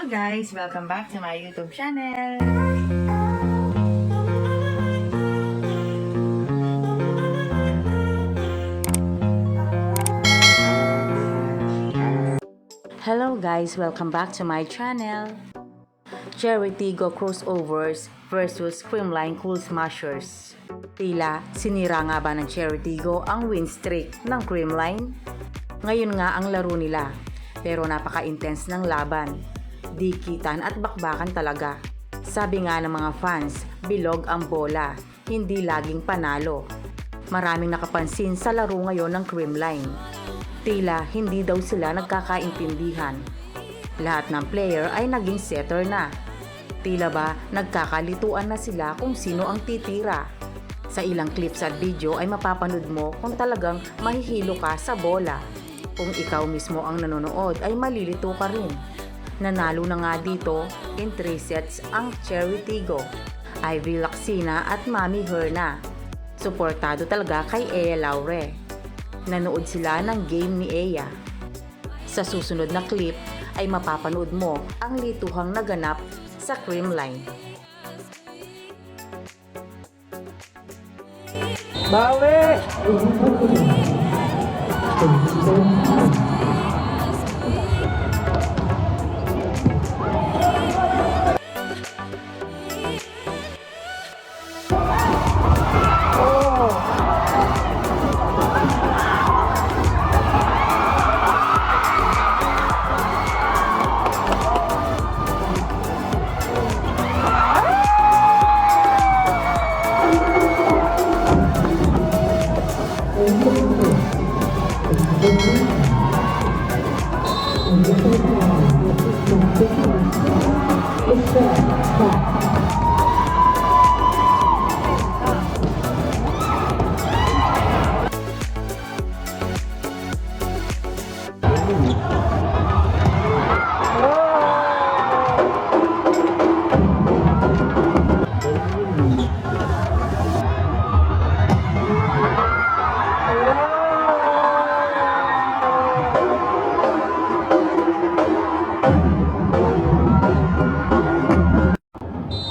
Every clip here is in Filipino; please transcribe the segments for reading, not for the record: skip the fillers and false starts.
guys! Welcome back to my YouTube channel! Hello guys! Welcome back to my channel! Cherry Tigo crossovers versus Creamline Cool Smashers. Tila, sinira nga ba ng Cherry Tigo ang win streak ng Creamline? Ngayon nga ang laro nila, pero napaka-intense ng laban. Dikitan at bakbakan talaga. Sabi nga ng mga fans, bilog ang bola, hindi laging panalo. Maraming nakapansin sa laro ngayon ng Creamline. Tila hindi daw sila nagkakaintindihan. Lahat ng player ay naging setter na. Tila ba nagkakalituan na sila kung sino ang titira. Sa ilang clips at video ay mapapanood mo kung talagang mahihilo ka sa bola. Kung ikaw mismo ang nanonood ay malilito ka rin. Nanalo na nga dito in 3 sets ang Cherry Tigo, Ivy Laxina at Mami Herna. Suportado talaga kay Ea Laure. Nanood sila ng game ni Ea. Sa susunod na clip ay mapapanood mo ang lituhang naganap sa Creamline. Bawi!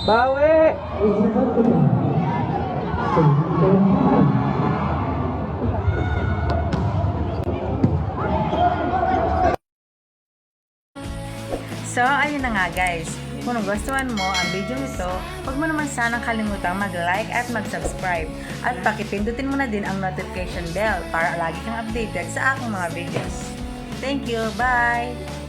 Bawi! So, ayun na nga guys. Kung nagustuhan mo ang video nito, huwag mo naman sanang kalimutang mag-like at mag-subscribe. At pakipindutin mo na din ang notification bell para lagi kang updated sa aking mga videos. Thank you! Bye!